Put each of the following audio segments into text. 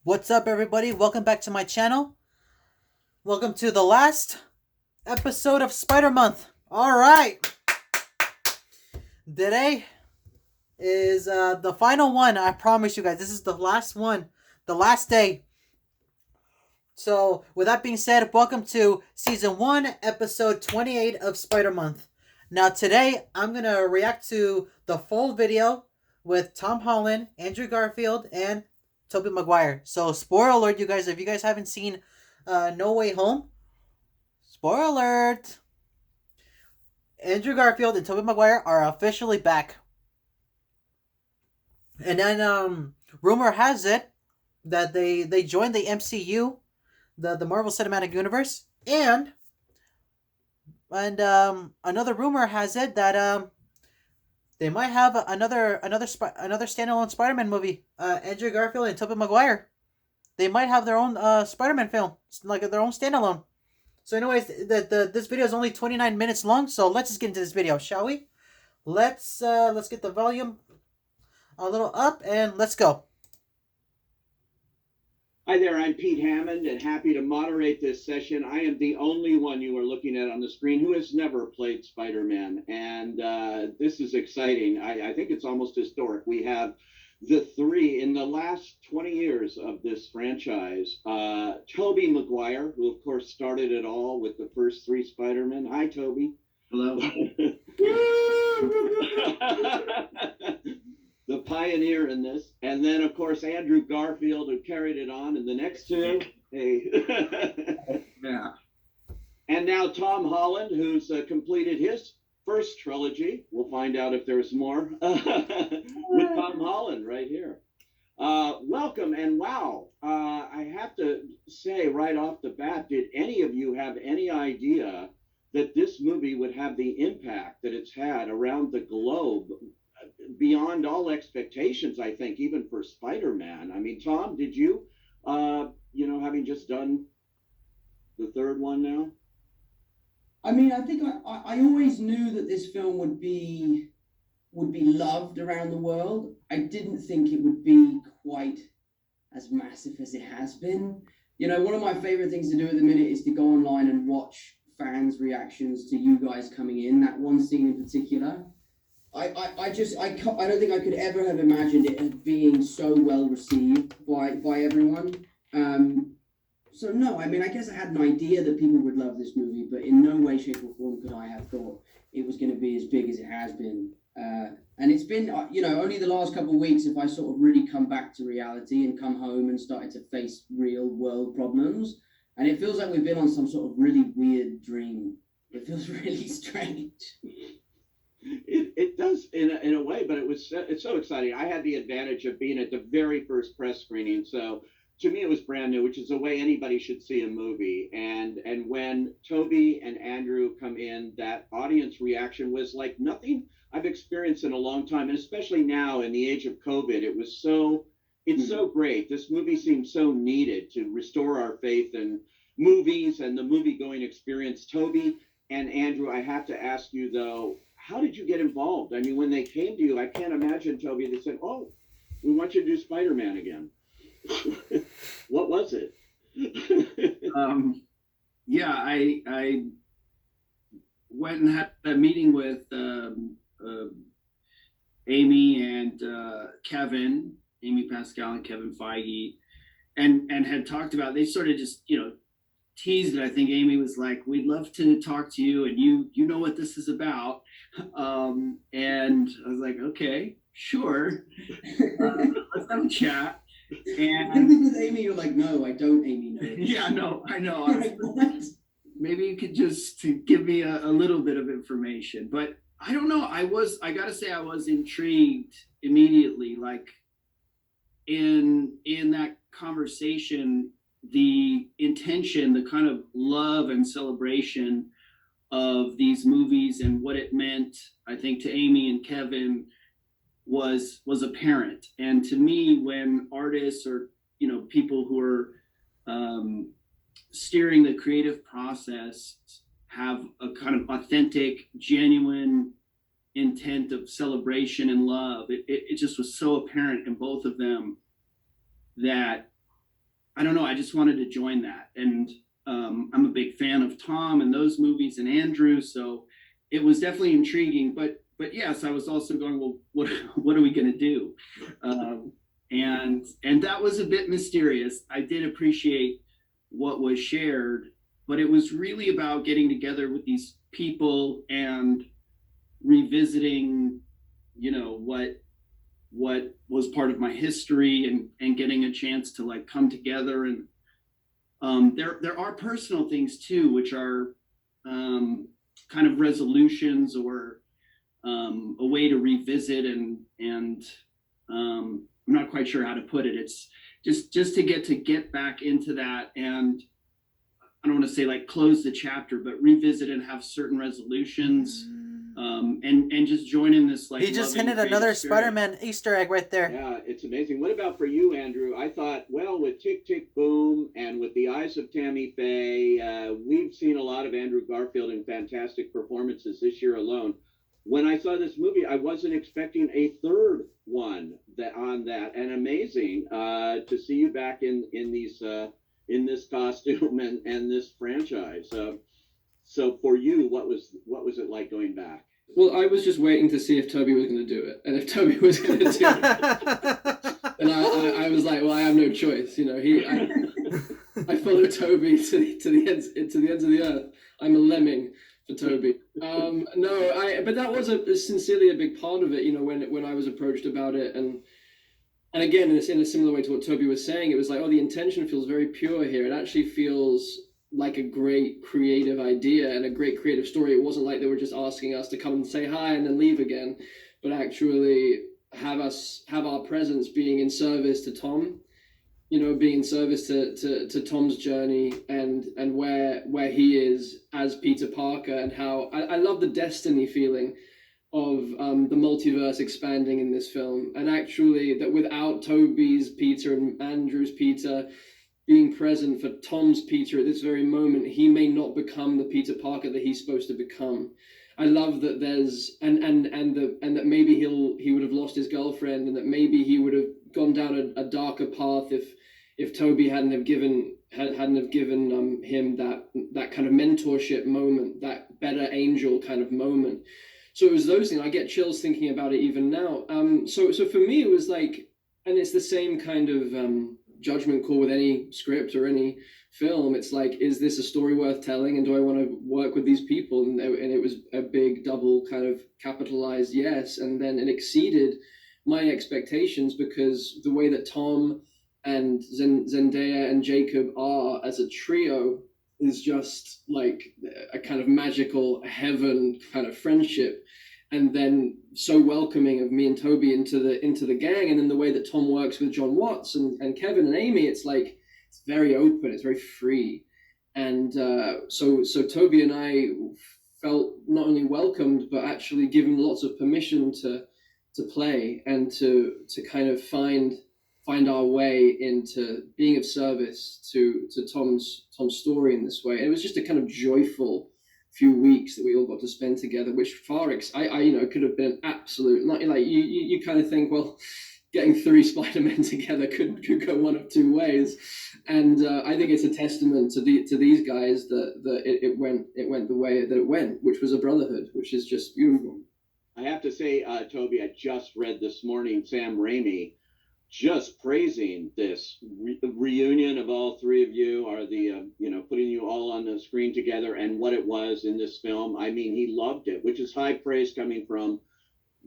What's up, everybody? Welcome back to my channel. Welcome to the last episode of Spidermonth. All right, today is the final one. I promise you guys, this is the last one, the last day. So, with that being said, welcome to season 1, episode 28 of Spidermonth. Now, today I'm gonna react to the full video with Tom Holland, Andrew Garfield, and Tobey Maguire. So, spoiler alert, you guys, if you guys haven't seen No Way Home, spoiler alert, Andrew Garfield and Tobey Maguire are officially back. And then rumor has it that they joined the MCU, the Marvel Cinematic Universe, and another rumor has it that they might have another standalone Spider-Man movie. Andrew Garfield and Tobey Maguire, they might have their own Spider-Man film, like their own standalone. So, anyways, this video is only 29 minutes long, so let's just get into this video, shall we? Let's get the volume a little up and let's go. Hi there, I'm Pete Hammond and happy to moderate this session. I am the only one you are looking at on the screen who has never played Spider-Man, and this is exciting. I think it's almost historic. We have the three in the last 20 years of this franchise. Tobey Maguire, who of course started it all with the first three Spider-Men. Hi, Tobey. Hello. The pioneer in this, and then of course Andrew Garfield, who carried it on in the next two. Hey. Yeah. And now Tom Holland, who's completed his first trilogy. We'll find out if there's more with Tom Holland right here. Welcome, and wow, I have to say right off the bat, did any of you have any idea that this movie would have the impact that it's had around the globe? Beyond all expectations, I think, even for Spider-Man. I mean, Tom, did you, having just done the third one now? I mean, I think I always knew that this film would be loved around the world. I didn't think it would be quite as massive as it has been. You know, one of my favorite things to do at the minute is to go online and watch fans' reactions to you guys coming in. That one scene in particular. I don't think I could ever have imagined it as being so well received by everyone. So no, I mean, I guess I had an idea that people would love this movie, but in no way, shape, or form could I have thought it was going to be as big as it has been. And it's been, only the last couple of weeks have I sort of really come back to reality and come home and started to face real world problems. And it feels like we've been on some sort of really weird dream. It feels really strange. It does in a way, but it's so exciting. I had the advantage of being at the very first press screening, so to me it was brand new, which is the way anybody should see a movie. And when Tobey and Andrew come in, that audience reaction was like nothing I've experienced in a long time, and especially now in the age of COVID, it's so great. This movie seems so needed to restore our faith in movies and the movie going experience. Tobey and Andrew, I have to ask you though, how did you get involved? I mean, when they came to you, I can't imagine, Tobey, they said, "Oh, we want you to do Spider-Man again." What was it? Yeah, I went and had a meeting with Amy and Kevin, Amy Pascal and Kevin Feige, and had talked about, they sort of just, teased it. I think Amy was like, "We'd love to talk to you, and you know what this is about." And I was like, "Okay, sure, let's have a chat." And with Amy, you're like, "No, I don't, Amy, no." Yeah, no, I know. What? Maybe you could just give me a little bit of information, but I don't know. I gotta say, I was intrigued immediately. Like in that conversation, the intention, the kind of love and celebration of these movies and what it meant, I think, to Amy and Kevin was apparent. And to me, when artists or people who are steering the creative process have a kind of authentic, genuine intent of celebration and love, it just was so apparent in both of them that I don't know, I just wanted to join that. And I'm a big fan of Tom and those movies and Andrew, so it was definitely intriguing. But yes, I was also going, well, what are we going to do? And that was a bit mysterious. I did appreciate what was shared, but it was really about getting together with these people and revisiting, what was part of my history, and getting a chance to like come together. And there are personal things too, which are kind of resolutions, or a way to revisit, and I'm not quite sure how to put it. It's just to get back into that, and I don't want to say like close the chapter, but revisit and have certain resolutions, and just join in this like. He just hinted another Spider-Man Easter egg right there. Yeah, it's amazing. What about for you, Andrew? I thought, well, with Tick Tick Boom and with the eyes of Tammy Faye, we've seen a lot of Andrew Garfield in fantastic performances this year alone. When I saw this movie, I wasn't expecting a third one on that, and amazing to see you back in this costume and this franchise. So for you, what was it like going back? Well, I was just waiting to see if Toby was going to do it, and if Toby was going to do it, and I was like, well, I have no choice. I follow Toby to the ends of the earth. I'm a lemming for Toby. But that was sincerely a big part of it. When I was approached about it, and again, in a similar way to what Toby was saying, it was like, oh, the intention feels very pure here. It actually feels like a great creative idea and a great creative story. It wasn't like they were just asking us to come and say hi and then leave again, but actually have our presence being in service to Tom, being in service to Tom's journey and where he is as Peter Parker, and how I love the destiny feeling of the multiverse expanding in this film, and actually that without Toby's Peter and Andrew's Peter being present for Tom's Peter at this very moment, he may not become the Peter Parker that he's supposed to become. I love that there's and that maybe he would have lost his girlfriend, and that maybe he would have gone down a darker path if Toby hadn't have given him that kind of mentorship moment, that better angel kind of moment. So it was those things. I get chills thinking about it even now. So for me it was like, and it's the same kind of judgment call with any script or any film. It's like, is this a story worth telling, and do I want to work with these people? And it was a big double kind of capitalized yes, and then it exceeded my expectations, because the way that Tom and Zendaya and Jacob are as a trio is just like a kind of magical heaven kind of friendship, and then so welcoming of me and Toby into the gang. And then the way that Tom works with John Watts and Kevin and Amy, it's like, it's very open, it's very free. And so Toby and I felt not only welcomed, but actually given lots of permission to play and to kind of find our way into being of service to Tom's story in this way. And it was just a kind of joyful few weeks that we all got to spend together, which could have been an absolute, not like you kind of think, well, getting 3 Spider-Men together could go one of two ways. And I think it's a testament to these guys that it went the way that it went, which was a brotherhood, which is just beautiful. I have to say, Toby, I just read this morning Sam Raimi just praising this reunion of all three of you, or the putting you all on the screen together, and what it was in this film. I mean, he loved it, which is high praise coming from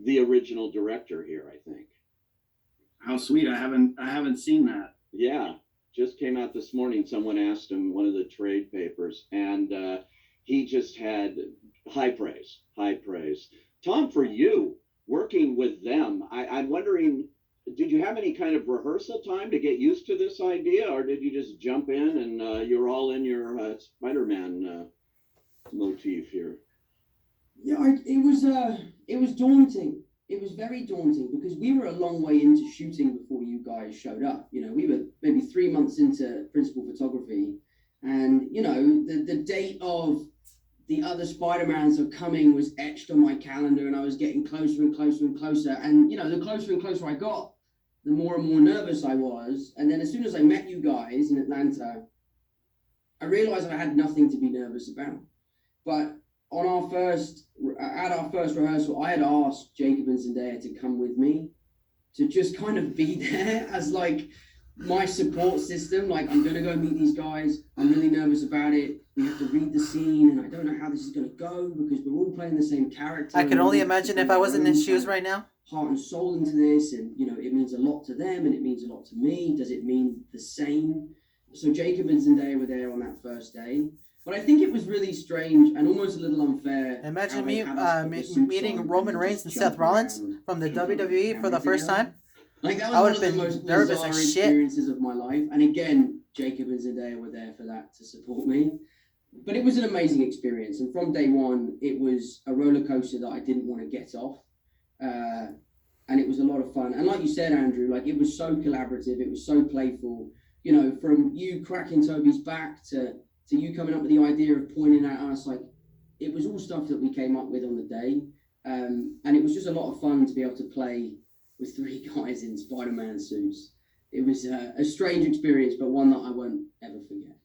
the original director here, I think. How sweet. I haven't seen that. Yeah, just came out this morning. Someone asked him, one of the trade papers, and he just had high praise. Tom, for you, working with them, I'm wondering, did you have any kind of rehearsal time to get used to this idea, or did you just jump in and you're all in your Spider-Man motif here? Yeah, it was daunting. It was very daunting, because we were a long way into shooting before you guys showed up. We were maybe 3 months into principal photography, and the date of the other Spider-Mans are coming was etched on my calendar, and I was getting closer and closer and closer. And the closer and closer I got, the more and more nervous I was. And then as soon as I met you guys in Atlanta, I realized I had nothing to be nervous about. But at our first rehearsal, I had asked Jacob and Zendaya to come with me, to just kind of be there as like my support system. Like, I'm gonna go meet these guys. I'm really nervous about it. We have to read the scene, and I don't know how this is gonna go because we're all playing the same character. I can only imagine if I was in his shoes right now. Heart and soul into this, and it means a lot to them, and it means a lot to me. Does it mean the same? So Jacob and Zendaya were there on that first day. But I think it was really strange and almost a little unfair. Imagine me meeting Roman Reigns and Seth Rollins from the WWE for the first time. Like, that I would was have one of the been most nervous bizarre as shit. experiences of my life. And again, Jacob and Zendaya were there for that, to support me. But it was an amazing experience. And from day one, it was a roller coaster that I didn't want to get off. And it was a lot of fun. And like you said, Andrew, like, it was so collaborative. It was so playful. From you cracking Toby's back to you coming up with the idea of pointing at us, like, it was all stuff that we came up with on the day. And it was just a lot of fun to be able to play with three guys in Spider-Man suits. It was a strange experience, but one that I won't ever forget.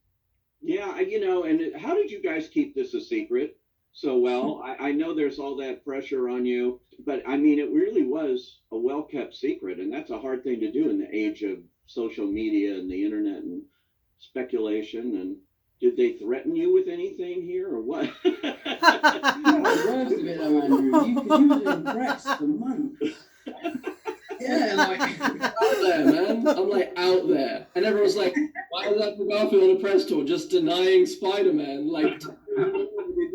Yeah, and how did you guys keep this a secret so well? I know there's all that pressure on you, but I mean, it really was a well-kept secret, and that's a hard thing to do in the age of social media and the internet and speculation. And did they threaten you with anything here, or what? The worst of it, though, Andrew, you were doing press for months. Yeah, like, out there, man. I'm like out there, and everyone's like, "Why is Andrew Garfield on a press tour just denying Spider-Man?" Like the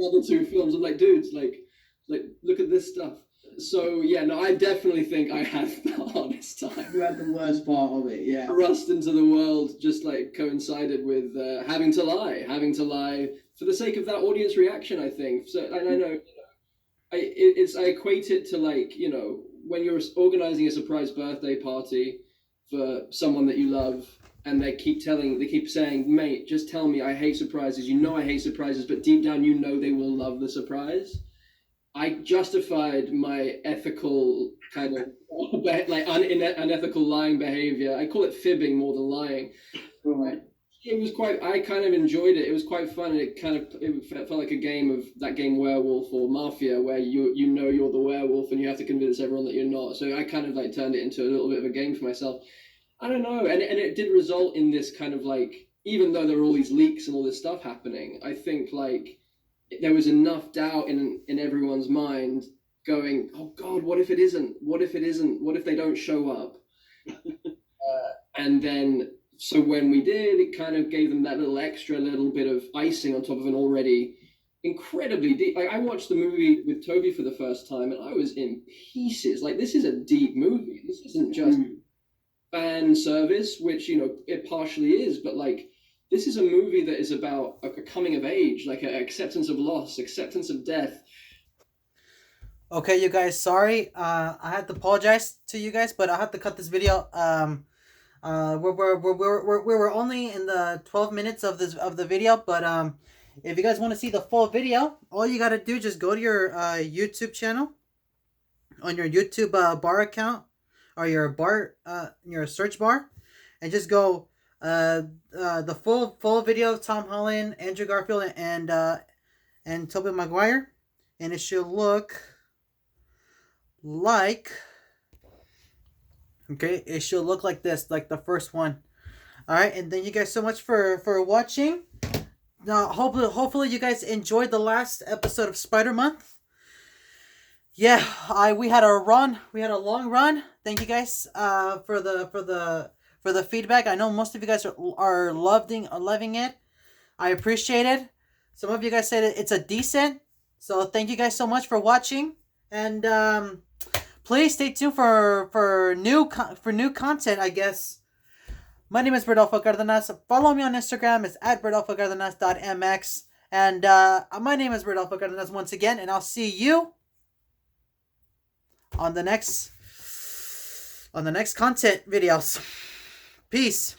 other two films. I'm like, dudes, like look at this stuff. So yeah, no, I definitely think I had the hardest time. you had the worst part of it, yeah. Thrust into the world just like coincided with having to lie for the sake of that audience reaction. I think so, and I know I equate it to, like, when you're organizing a surprise birthday party for someone that you love, and they keep saying, "Mate, just tell me, I hate surprises. I hate surprises," but deep down they will love the surprise. I justified my ethical kind of like unethical lying behavior. I call it fibbing more than lying. Right. It was I kind of enjoyed it. It was quite fun. And it felt like a game of that game Werewolf or Mafia, where you're the werewolf and you have to convince everyone that you're not. So I kind of like turned it into a little bit of a game for myself. I don't know. And it did result in this kind of like, even though there were all these leaks and all this stuff happening, I think like there was enough doubt in everyone's mind going, "Oh God, what if it isn't? What if it isn't? What if they don't show up?" And then, so when we did, it kind of gave them that little bit of icing on top of an already incredibly deep. Like, I watched the movie with Toby for the first time, and I was in pieces. Like, this is a deep movie. This isn't just fan service, which it partially is, but like, this is a movie that is about a coming of age, like an acceptance of loss, acceptance of death. Okay, you guys, sorry. I had to apologize to you guys, but I have to cut this video. We were only in the 12 minutes of the video, but if you guys want to see the full video, all you gotta do, just go to your YouTube channel, on your YouTube bar account, or your search bar, and just go the full video of Tom Holland, Andrew Garfield, and Tobey Maguire, and it should look like, okay, it should look like this, like the first one. All right, and thank you guys so much for watching. Now, hopefully you guys enjoyed the last episode of Spidermonth. Yeah, we had a long run. Thank you guys for the feedback. I know most of you guys are loving it. I appreciate it. Some of you guys said it's a decent. So thank you guys so much for watching, and please stay tuned for new content, I guess. My name is Rodolfo Cardenas. Follow me on Instagram. It's at rodolfocardenas.mx. And my name is Rodolfo Cardenas once again, and I'll see you on the next content videos. Peace.